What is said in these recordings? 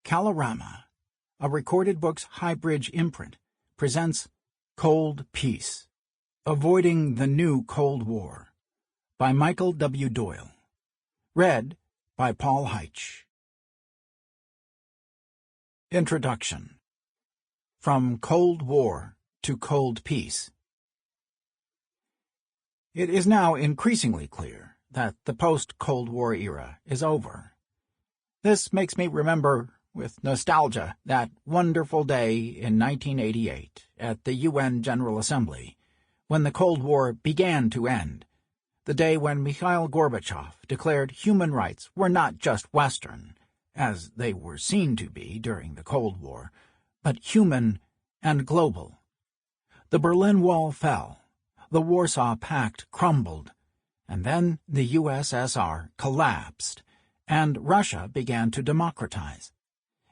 Kalorama, a Recorded Books hybrid imprint, presents Cold Peace, Avoiding the New Cold War, by Michael W. Doyle. Read by Paul Heitsch. Introduction. From Cold War to Cold Peace. It is now increasingly clear that the post-Cold War era is over. This makes me remember with nostalgia that wonderful day in 1988 at the UN General Assembly, when the Cold War began to end, the day when Mikhail Gorbachev declared human rights were not just Western, as they were seen to be during the Cold War, but human and global. The Berlin Wall fell, the Warsaw Pact crumbled, and then the USSR collapsed, and Russia began to democratize.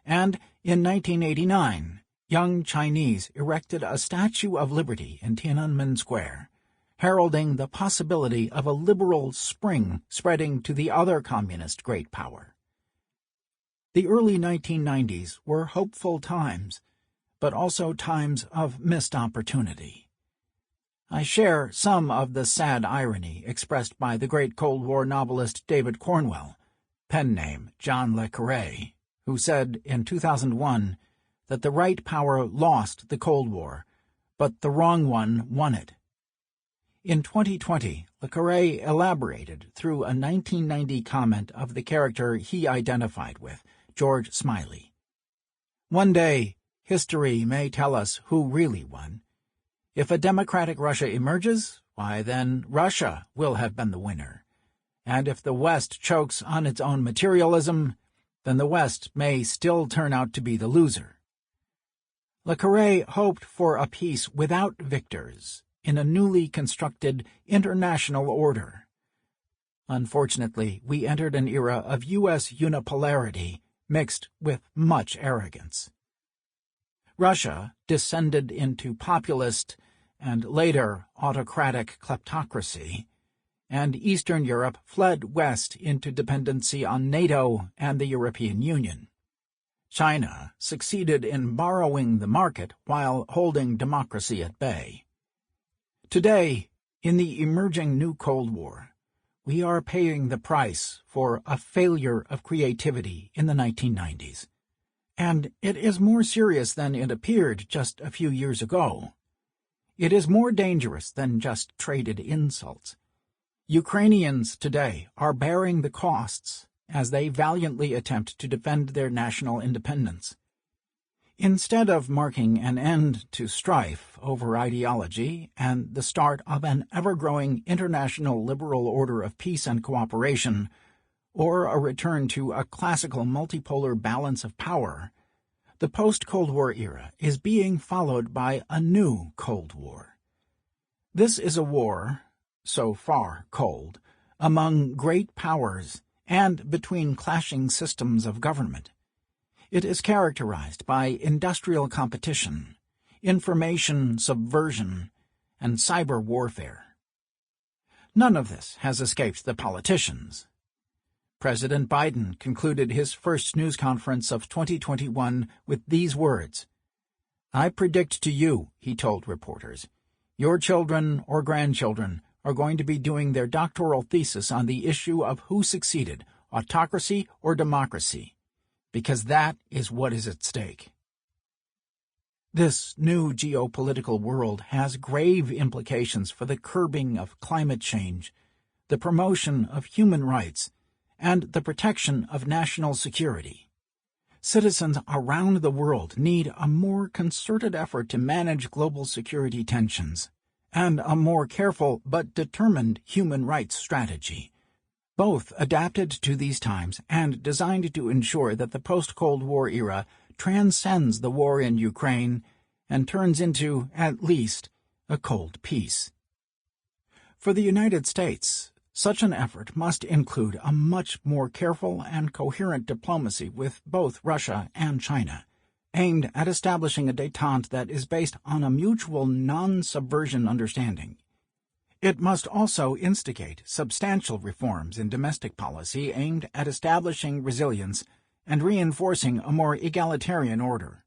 And in 1989, young Chinese erected a Statue of Liberty in Tiananmen Square, heralding the possibility of a liberal spring spreading to the other communist great power. The early 1990s were hopeful times, but also times of missed opportunity. I share some of the sad irony expressed by the great Cold War novelist David Cornwell, pen name John le Carré, who said in 2001 that the right power lost the Cold War, but the wrong one won it. In 2020, le Carré elaborated through a 1990 comment of the character he identified with, George Smiley. One day, history may tell us who really won. If a democratic Russia emerges, why then Russia will have been the winner. And if the West chokes on its own materialism, then the West may still turn out to be the loser. Le Carré hoped for a peace without victors in a newly constructed international order. Unfortunately, we entered an era of U.S. unipolarity mixed with much arrogance. Russia descended into populist and later autocratic kleptocracy, and Eastern Europe fled west into dependency on NATO and the European Union. China succeeded in borrowing the market while holding democracy at bay. Today, in the emerging new Cold War, we are paying the price for a failure of creativity in the 1990s. And it is more serious than it appeared just a few years ago. It is more dangerous than just traded insults. Ukrainians today are bearing the costs as they valiantly attempt to defend their national independence. Instead of marking an end to strife over ideology and the start of an ever-growing international liberal order of peace and cooperation, or a return to a classical multipolar balance of power, the post-Cold War era is being followed by a new Cold War. This is a war, so far cold, among great powers and between clashing systems of government. It is characterized by industrial competition, information subversion, and cyber warfare. None of this has escaped the politicians. President Biden concluded his first news conference of 2021 with these words. "I predict to you," he told reporters, "your children or grandchildren are going to be doing their doctoral thesis on the issue of who succeeded, autocracy or democracy, because that is what is at stake." This new geopolitical world has grave implications for the curbing of climate change, the promotion of human rights, and the protection of national security. Citizens around the world need a more concerted effort to manage global security tensions, and a more careful but determined human rights strategy, both adapted to these times and designed to ensure that the post-Cold War era transcends the war in Ukraine and turns into, at least, a cold peace. For the United States, such an effort must include a much more careful and coherent diplomacy with both Russia and China, aimed at establishing a détente that is based on a mutual non-subversion understanding. It must also instigate substantial reforms in domestic policy aimed at establishing resilience and reinforcing a more egalitarian order.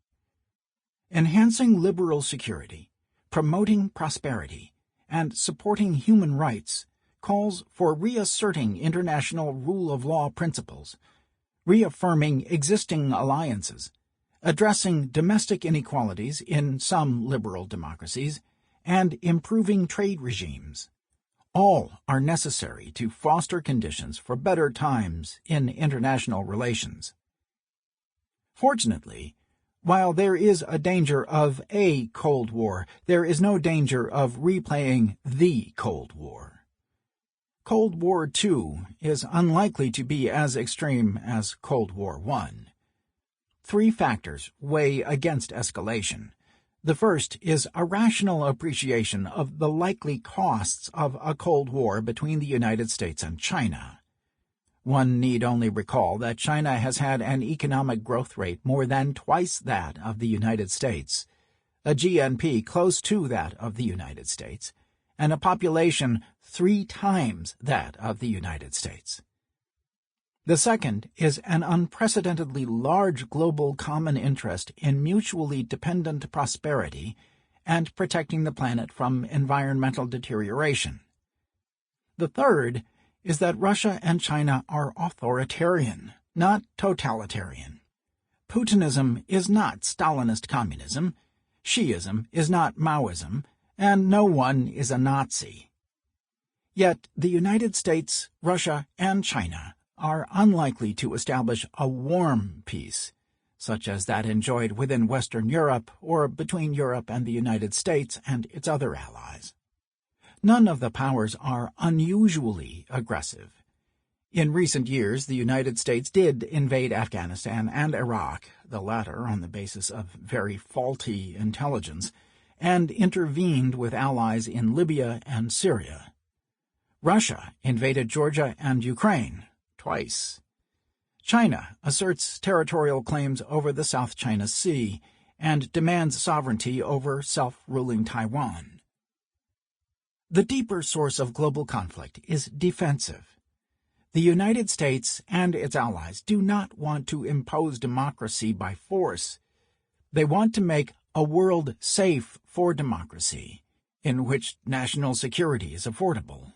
Enhancing liberal security, promoting prosperity, and supporting human rights calls for reasserting international rule of law principles, reaffirming existing alliances, addressing domestic inequalities in some liberal democracies, and improving trade regimes. All are necessary to foster conditions for better times in international relations. Fortunately, while there is a danger of a Cold War, there is no danger of replaying the Cold War. Cold War II is unlikely to be as extreme as Cold War I. 3 factors weigh against escalation. The first is a rational appreciation of the likely costs of a Cold War between the United States and China. One need only recall that China has had an economic growth rate more than twice that of the United States, a GNP close to that of the United States, and a population 3 times that of the United States. The second is an unprecedentedly large global common interest in mutually dependent prosperity and protecting the planet from environmental deterioration. The third is that Russia and China are authoritarian, not totalitarian. Putinism is not Stalinist communism, Shiism is not Maoism, and no one is a Nazi. Yet the United States, Russia, and China are unlikely to establish a warm peace, such as that enjoyed within Western Europe or between Europe and the United States and its other allies. None of the powers are unusually aggressive. In recent years, the United States did invade Afghanistan and Iraq, the latter on the basis of very faulty intelligence, and intervened with allies in Libya and Syria. Russia invaded Georgia and Ukraine twice. China asserts territorial claims over the South China Sea and demands sovereignty over self-ruling Taiwan. The deeper source of global conflict is defensive. The United States and its allies do not want to impose democracy by force. They want to make a world safe for democracy, in which national security is affordable,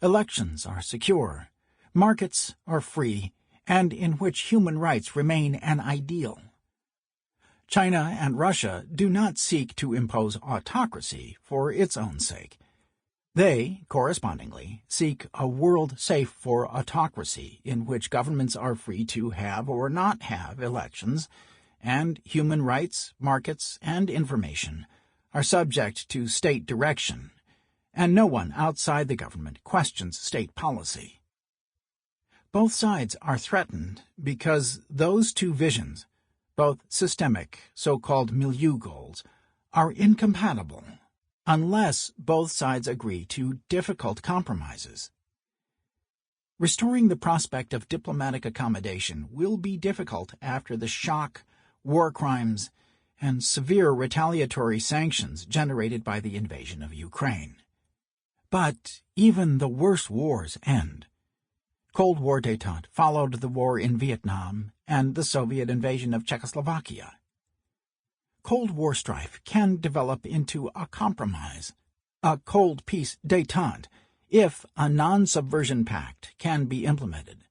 elections are secure, markets are free, and in which human rights remain an ideal. China and Russia do not seek to impose autocracy for its own sake. They, correspondingly, seek a world safe for autocracy in which governments are free to have or not have elections, and human rights, markets, and information are subject to state direction, and no one outside the government questions state policy. Both sides are threatened because those two visions, both systemic, so-called milieu goals, are incompatible unless both sides agree to difficult compromises. Restoring the prospect of diplomatic accommodation will be difficult after the shock, war crimes, and severe retaliatory sanctions generated by the invasion of Ukraine. But even the worst wars end. Cold War détente followed the war in Vietnam and the Soviet invasion of Czechoslovakia. Cold War strife can develop into a compromise, a Cold Peace détente, if a non-subversion pact can be implemented.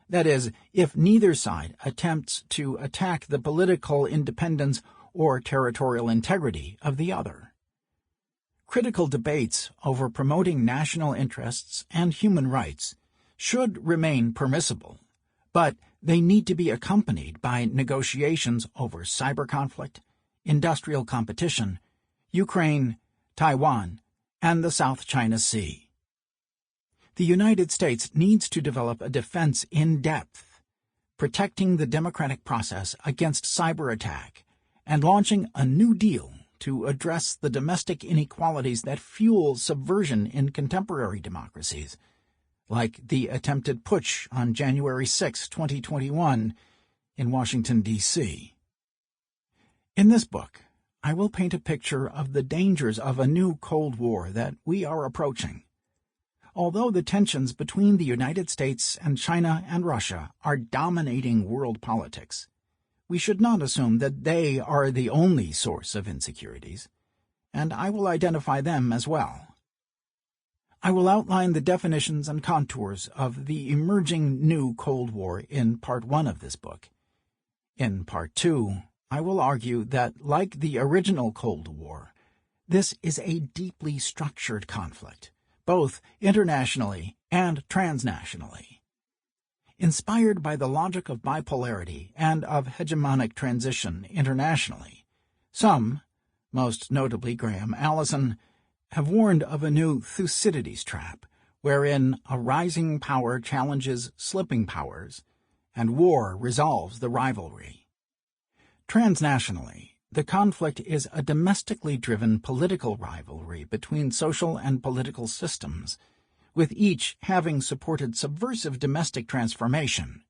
That is, if neither side attempts to attack the political independence or territorial integrity of the other. Critical debates over promoting national interests and human rights should remain permissible, but they need to be accompanied by negotiations over cyber conflict, industrial competition, Ukraine, Taiwan, and the South China Sea. The United States needs to develop a defense in depth, protecting the democratic process against cyber attack and launching a New Deal to address the domestic inequalities that fuel subversion in contemporary democracies, like the attempted putsch on January 6, 2021, in Washington, D.C. In this book, I will paint a picture of the dangers of a new Cold War that we are approaching. although the tensions between the United States and China and Russia are dominating world politics, we should not assume that they are the only source of insecurities, and I will identify them as well. I will outline the definitions and contours of the emerging new Cold War in Part 1 of this book. In Part 2, I will argue that, like the original Cold War, this is a deeply structured conflict, both internationally and transnationally. Inspired by the logic of bipolarity and of hegemonic transition internationally, some, most notably Graham Allison, have warned of a new Thucydides trap, wherein a rising power challenges slipping powers, and war resolves the rivalry. Transnationally, the conflict is a domestically driven political rivalry between social and political systems, with each having supported subversive domestic transformation.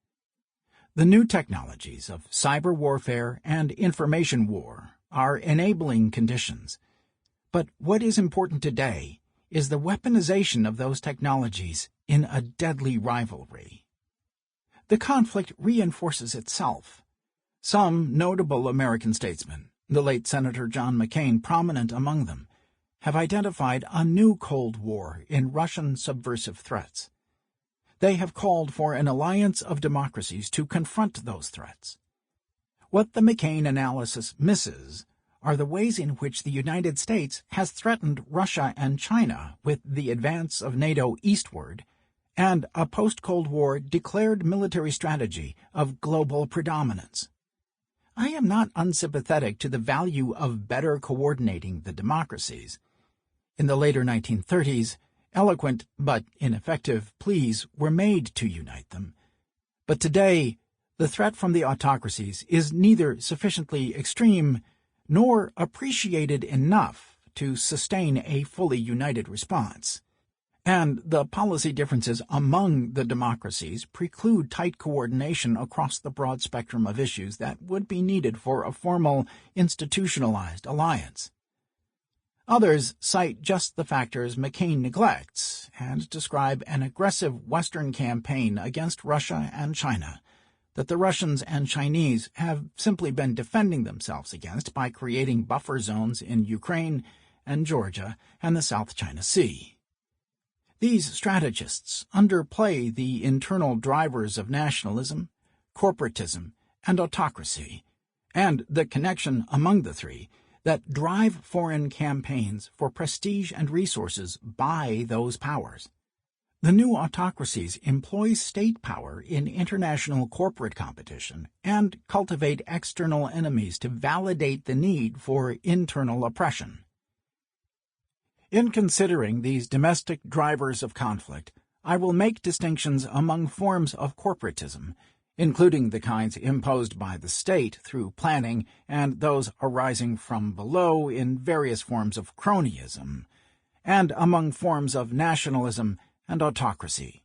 The new technologies of cyber warfare and information war are enabling conditions, but what is important today is the weaponization of those technologies in a deadly rivalry. The conflict reinforces itself. Some notable American statesmen, the late Senator John McCain prominent among them, have identified a new Cold War in Russian subversive threats. They have called for an alliance of democracies to confront those threats. What the McCain analysis misses are the ways in which the United States has threatened Russia and China with the advance of NATO eastward and a post-Cold War declared military strategy of global predominance. I am not unsympathetic to the value of better coordinating the democracies. In the later 1930s, eloquent but ineffective pleas were made to unite them. But today, the threat from the autocracies is neither sufficiently extreme nor appreciated enough to sustain a fully united response. And the policy differences among the democracies preclude tight coordination across the broad spectrum of issues that would be needed for a formal, institutionalized alliance. Others cite just the factors McCain neglects and describe an aggressive Western campaign against Russia and China that the Russians and Chinese have simply been defending themselves against by creating buffer zones in Ukraine and Georgia and the South China Sea. These strategists underplay the internal drivers of nationalism, corporatism, and autocracy, and the connection among the three that drive foreign campaigns for prestige and resources by those powers. The new autocracies employ state power in international corporate competition and cultivate external enemies to validate the need for internal oppression. In considering these domestic drivers of conflict, I will make distinctions among forms of corporatism, including the kinds imposed by the state through planning and those arising from below in various forms of cronyism, and among forms of nationalism and autocracy.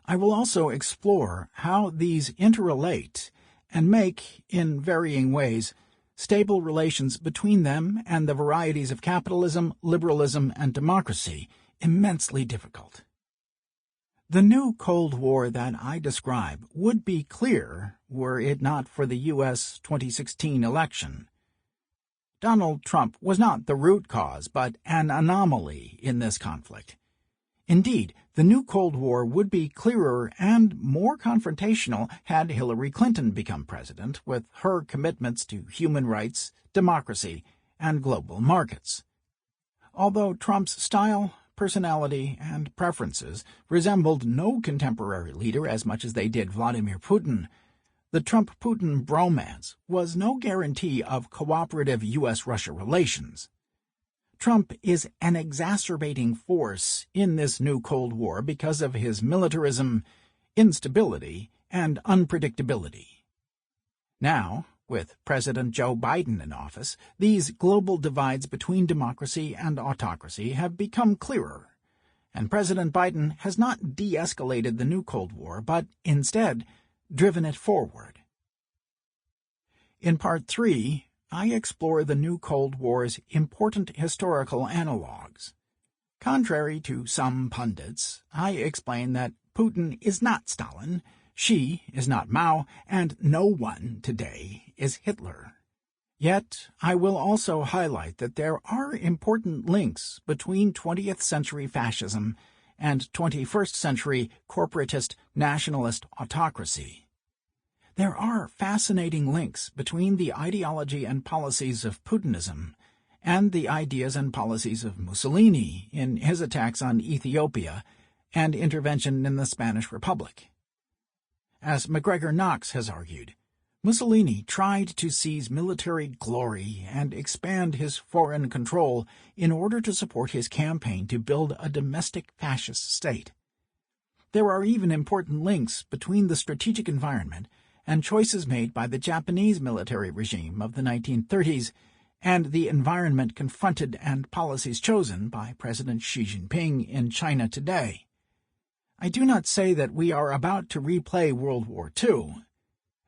I will also explore how these interrelate and make, in varying ways, stable relations between them and the varieties of capitalism, liberalism, and democracy immensely difficult. The new Cold War that I describe would be clear were it not for the U.S. 2016 election. Donald Trump was not the root cause, but an anomaly in this conflict. Indeed, the new Cold War would be clearer and more confrontational had Hillary Clinton become president with her commitments to human rights, democracy, and global markets. Although Trump's style, personality, and preferences resembled no contemporary leader as much as they did Vladimir Putin, the Trump-Putin bromance was no guarantee of cooperative U.S.-Russia relations. Trump is an exacerbating force in this new Cold War because of his militarism, instability, and unpredictability. Now, with President Joe Biden in office, these global divides between democracy and autocracy have become clearer, and President Biden has not de-escalated the new Cold War, but instead driven it forward. In Part 3, I explore the new Cold War's important historical analogues. Contrary to some pundits, I explain that Putin is not Stalin, Xi is not Mao, and no one today is Hitler. Yet, I will also highlight that there are important links between 20th century fascism and 21st century corporatist nationalist autocracy. There are fascinating links between the ideology and policies of Putinism and the ideas and policies of Mussolini in his attacks on Ethiopia and intervention in the Spanish Republic. As MacGregor Knox has argued, Mussolini tried to seize military glory and expand his foreign control in order to support his campaign to build a domestic fascist state. There are even important links between the strategic environment and choices made by the Japanese military regime of the 1930s and the environment confronted and policies chosen by President Xi Jinping in China today. I do not say that we are about to replay World War II.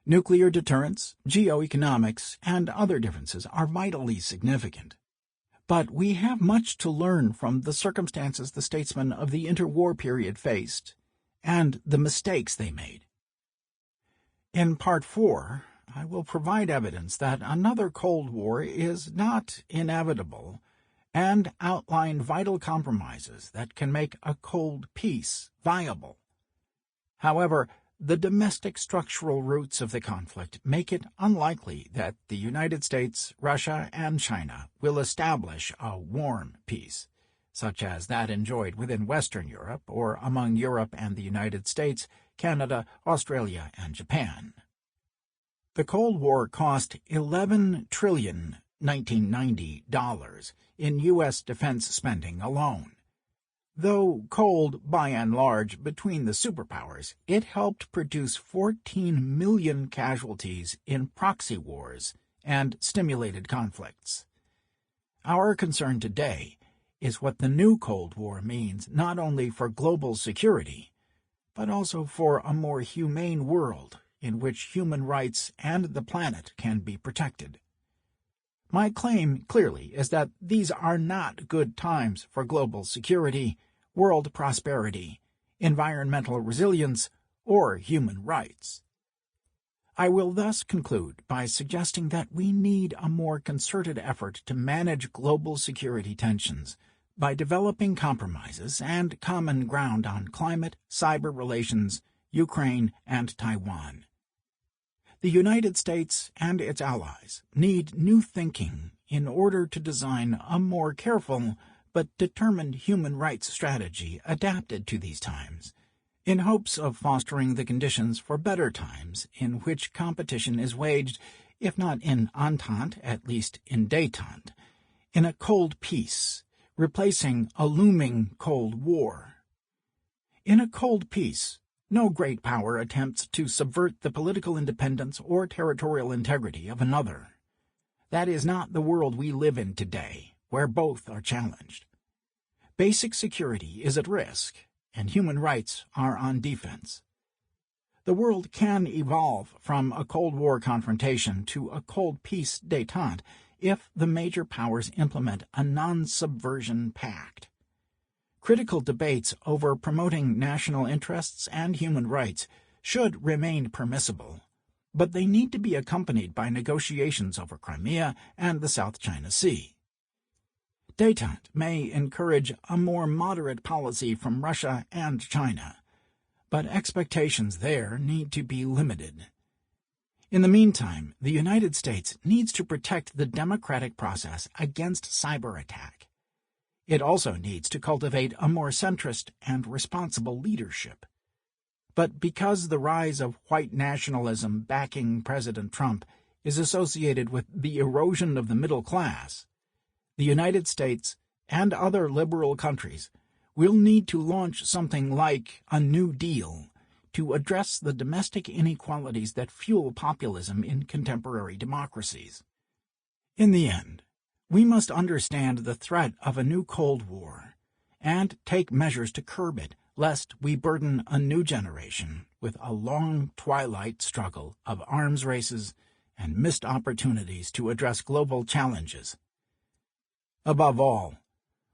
Nuclear deterrence, geoeconomics, and other differences are vitally significant. But we have much to learn from the circumstances the statesmen of the interwar period faced, and the mistakes they made. In Part 4, I will provide evidence that another Cold War is not inevitable, and outline vital compromises that can make a cold peace viable. However, the domestic structural roots of the conflict make it unlikely that the United States, Russia, and China will establish a warm peace, such as that enjoyed within Western Europe or among Europe and the United States, Canada, Australia, and Japan. The Cold War cost $11 trillion $1990 in U.S. defense spending alone. Though cold, by and large, between the superpowers, it helped produce 14 million casualties in proxy wars and stimulated conflicts. Our concern today is what the new Cold War means not only for global security, but also for a more humane world in which human rights and the planet can be protected. My claim, clearly, is that these are not good times for global security, world prosperity, environmental resilience, or human rights. I will thus conclude by suggesting that we need a more concerted effort to manage global security tensions by developing compromises and common ground on climate, cyber relations, Ukraine, and Taiwan. The United States and its allies need new thinking in order to design a more careful but determined human rights strategy adapted to these times, in hopes of fostering the conditions for better times in which competition is waged, if not in entente, at least in détente, in a cold peace, replacing a looming Cold War. In a cold peace, no great power attempts to subvert the political independence or territorial integrity of another. That is not the world we live in today, where both are challenged. Basic security is at risk, and human rights are on defense. The world can evolve from a Cold War confrontation to a cold peace détente if the major powers implement a non-subversion pact. Critical debates over promoting national interests and human rights should remain permissible, but they need to be accompanied by negotiations over Crimea and the South China Sea. Détente may encourage a more moderate policy from Russia and China, but expectations there need to be limited. In the meantime, the United States needs to protect the democratic process against cyber attack. It also needs to cultivate a more centrist and responsible leadership. But because the rise of white nationalism backing President Trump is associated with the erosion of the middle class, the United States and other liberal countries will need to launch something like a New Deal to address the domestic inequalities that fuel populism in contemporary democracies. In the end, we must understand the threat of a new Cold War and take measures to curb it, lest we burden a new generation with a long twilight struggle of arms races and missed opportunities to address global challenges. Above all,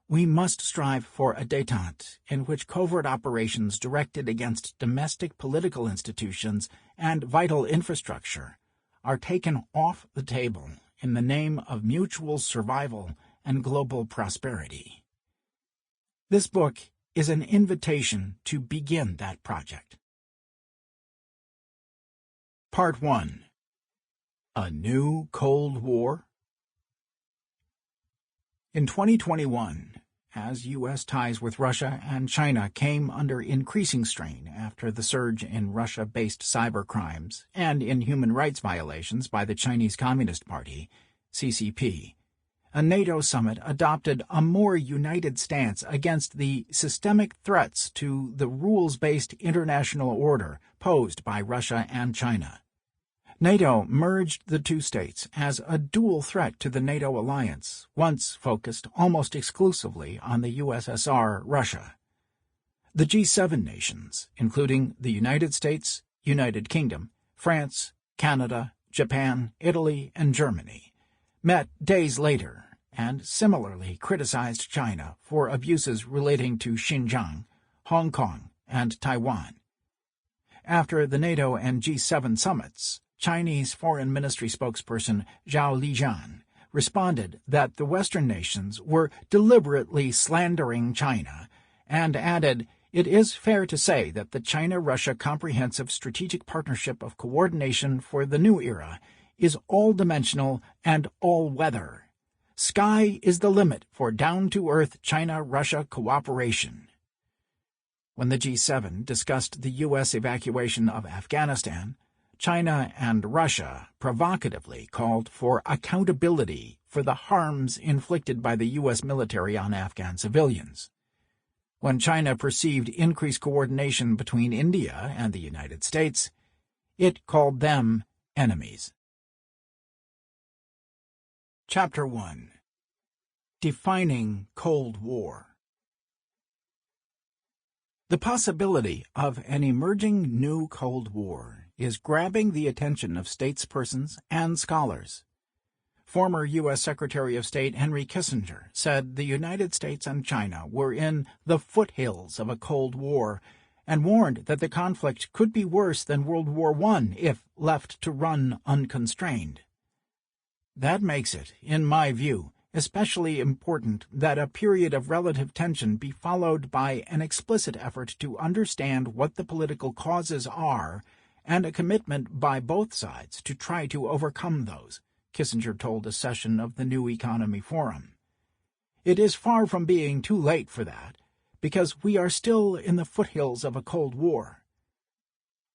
We must strive for a détente in which covert operations directed against domestic political institutions and vital infrastructure are taken off the table in the name of mutual survival and global prosperity. This book is an invitation to begin that project. Part 1. A New Cold War? In 2021, as U.S. ties with Russia and China came under increasing strain after the surge in Russia-based cybercrimes and in human rights violations by the Chinese Communist Party, CCP, a NATO summit adopted a more united stance against the systemic threats to the rules-based international order posed by Russia and China. NATO merged the two states as a dual threat to the NATO alliance, once focused almost exclusively on the USSR Russia. The G7 nations, including the United States, United Kingdom, France, Canada, Japan, Italy, and Germany, met days later and similarly criticized China for abuses relating to Xinjiang, Hong Kong, and Taiwan. After the NATO and G7 summits, Chinese Foreign Ministry spokesperson Zhao Lijian responded that the Western nations were deliberately slandering China and added, "It is fair to say that the China-Russia Comprehensive Strategic Partnership of Coordination for the new era is all-dimensional and all-weather. Sky is the limit for down-to-earth China-Russia cooperation." When the G7 discussed the U.S. evacuation of Afghanistan, China and Russia provocatively called for accountability for the harms inflicted by the U.S. military on Afghan civilians. When China perceived increased coordination between India and the United States, it called them enemies. Chapter 1. Defining Cold War. The possibility of an emerging new Cold War is grabbing the attention of statespersons and scholars. Former U.S. Secretary of State Henry Kissinger said the United States and China were in the foothills of a Cold War and warned that the conflict could be worse than World War I if left to run unconstrained. That makes it, in my view, especially important that a period of relative tension be followed by an explicit effort to understand what the political causes are and a commitment by both sides to try to overcome those, Kissinger told a session of the New Economy Forum. It is far from being too late for that, because we are still in the foothills of a Cold War.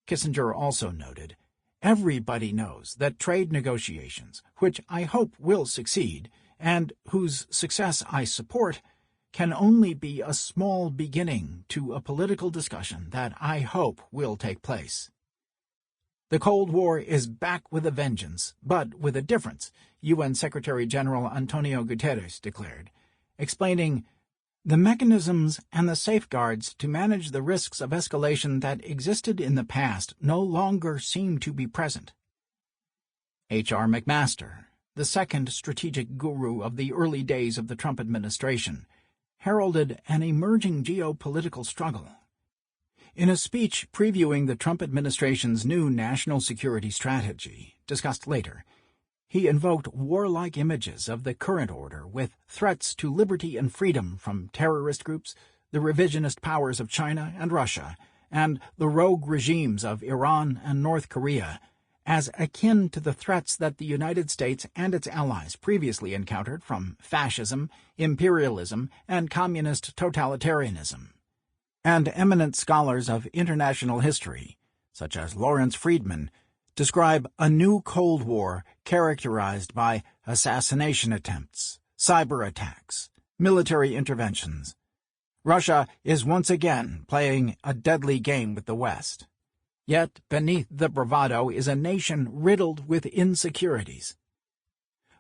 Kissinger also noted, "Everybody knows that trade negotiations, which I hope will succeed, and whose success I support, can only be a small beginning to a political discussion that I hope will take place." The Cold War is back with a vengeance, but with a difference, UN Secretary-General Antonio Guterres declared, explaining, "The mechanisms and the safeguards to manage the risks of escalation that existed in the past no longer seem to be present." H.R. McMaster, the second strategic guru of the early days of the Trump administration, heralded an emerging geopolitical struggle. In a speech previewing the Trump administration's new national security strategy, discussed later, he invoked warlike images of the current order with threats to liberty and freedom from terrorist groups, the revisionist powers of China and Russia, and the rogue regimes of Iran and North Korea, as akin to the threats that the United States and its allies previously encountered from fascism, imperialism, and communist totalitarianism. And eminent scholars of international history, such as Lawrence Friedman, describe a new Cold War characterized by assassination attempts, cyber attacks, military interventions. Russia is once again playing a deadly game with the West. Yet beneath the bravado is a nation riddled with insecurities.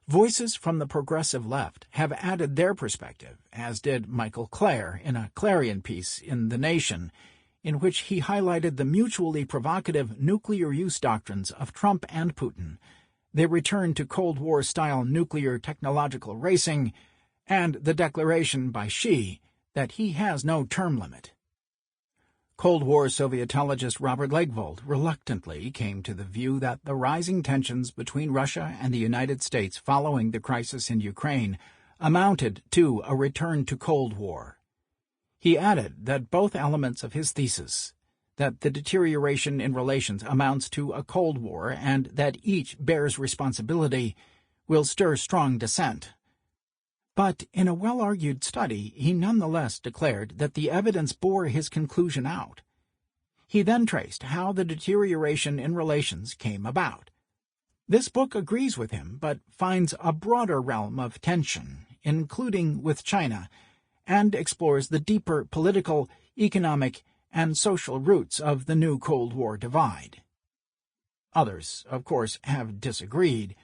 Voices from the progressive left have added their perspective, as did Michael Clare in a Clarion piece in The Nation, in which he highlighted the mutually provocative nuclear use doctrines of Trump and Putin, their return to Cold War-style nuclear technological racing, and the declaration by Xi that he has no term limit. Cold War Sovietologist Robert Legvold reluctantly came to the view that the rising tensions between Russia and the United States following the crisis in Ukraine amounted to a return to Cold War. He added that both elements of his thesis, that the deterioration in relations amounts to a Cold War and that each bears responsibility, will stir strong dissent. But in a well-argued study, he nonetheless declared that the evidence bore his conclusion out. He then traced how the deterioration in relations came about. This book agrees with him, but finds a broader realm of tension, including with China, and explores the deeper political, economic, and social roots of the new Cold War divide. Others, of course, have disagreed.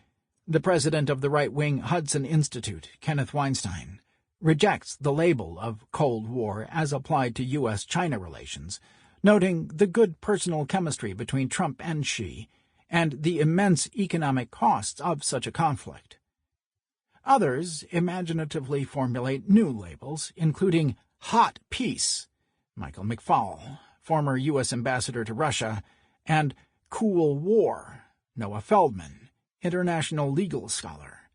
The president of the right-wing Hudson Institute, Kenneth Weinstein, rejects the label of Cold War as applied to U.S.-China relations, noting the good personal chemistry between Trump and Xi and the immense economic costs of such a conflict. Others imaginatively formulate new labels, including Hot Peace, Michael McFaul, former U.S. ambassador to Russia, and Cool War, Noah Feldman, international legal scholar,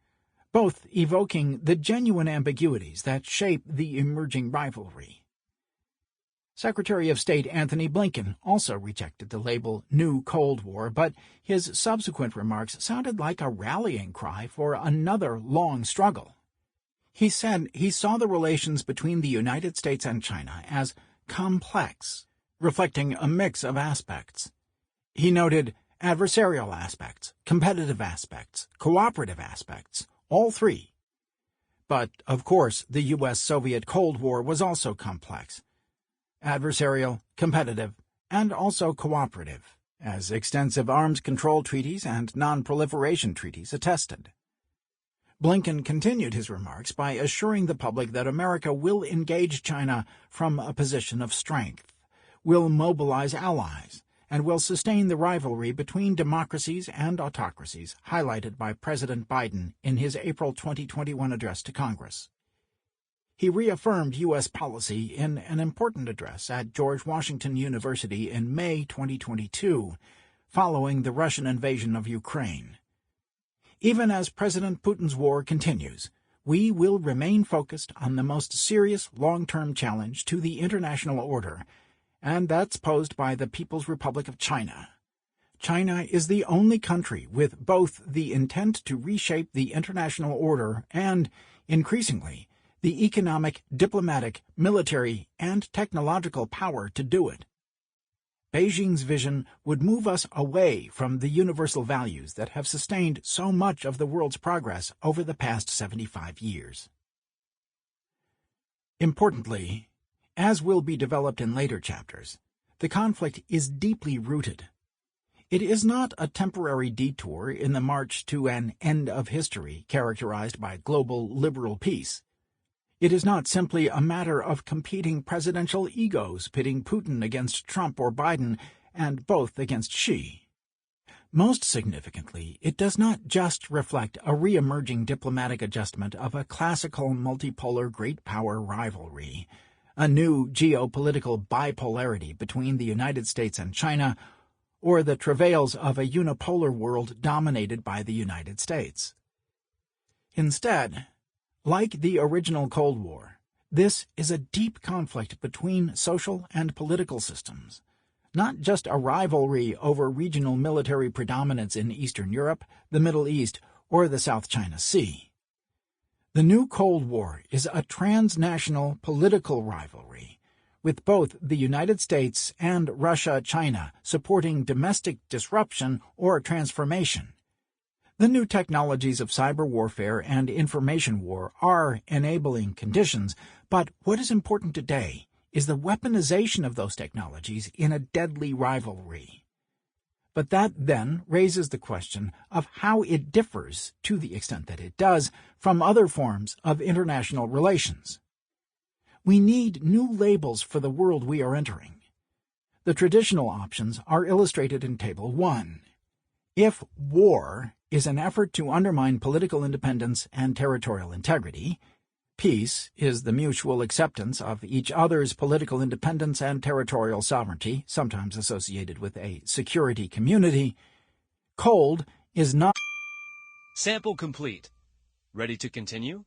both evoking the genuine ambiguities that shape the emerging rivalry. Secretary of State Antony Blinken also rejected the label New Cold War, but his subsequent remarks sounded like a rallying cry for another long struggle. He said he saw the relations between the United States and China as complex, reflecting a mix of aspects. He noted adversarial aspects, competitive aspects, cooperative aspects, all three. But, of course, the U.S.-Soviet Cold War was also complex. Adversarial, competitive, and also cooperative, as extensive arms control treaties and non-proliferation treaties attested. Blinken continued his remarks by assuring the public that America will engage China from a position of strength, will mobilize allies, and will sustain the rivalry between democracies and autocracies highlighted by President Biden in his April 2021 address to Congress. He reaffirmed U.S. policy in an important address at George Washington University in May 2022, following the Russian invasion of Ukraine. Even as President Putin's war continues, we will remain focused on the most serious long-term challenge to the international order, and that's posed by the People's Republic of China. China is the only country with both the intent to reshape the international order and, increasingly, the economic, diplomatic, military, and technological power to do it. Beijing's vision would move us away from the universal values that have sustained so much of the world's progress over the past 75 years. Importantly, as will be developed in later chapters, the conflict is deeply rooted. It is not a temporary detour in the march to an end of history characterized by global liberal peace. It is not simply a matter of competing presidential egos pitting Putin against Trump or Biden, and both against Xi. Most significantly, it does not just reflect a re-emerging diplomatic adjustment of a classical multipolar great power rivalry, a new geopolitical bipolarity between the United States and China, or the travails of a unipolar world dominated by the United States. Instead, like the original Cold War, this is a deep conflict between social and political systems, not just a rivalry over regional military predominance in Eastern Europe, the Middle East, or the South China Sea. The new Cold War is a transnational political rivalry, with both the United States and Russia-China supporting domestic disruption or transformation. The new technologies of cyber warfare and information war are enabling conditions, but what is important today is the weaponization of those technologies in a deadly rivalry. But that then raises the question of how it differs, to the extent that it does, from other forms of international relations. We need new labels for the world we are entering. The traditional options are illustrated in Table 1. If war is an effort to undermine political independence and territorial integrity, peace is the mutual acceptance of each other's political independence and territorial sovereignty, sometimes associated with a security community, cold is not. Sample complete. Ready to continue?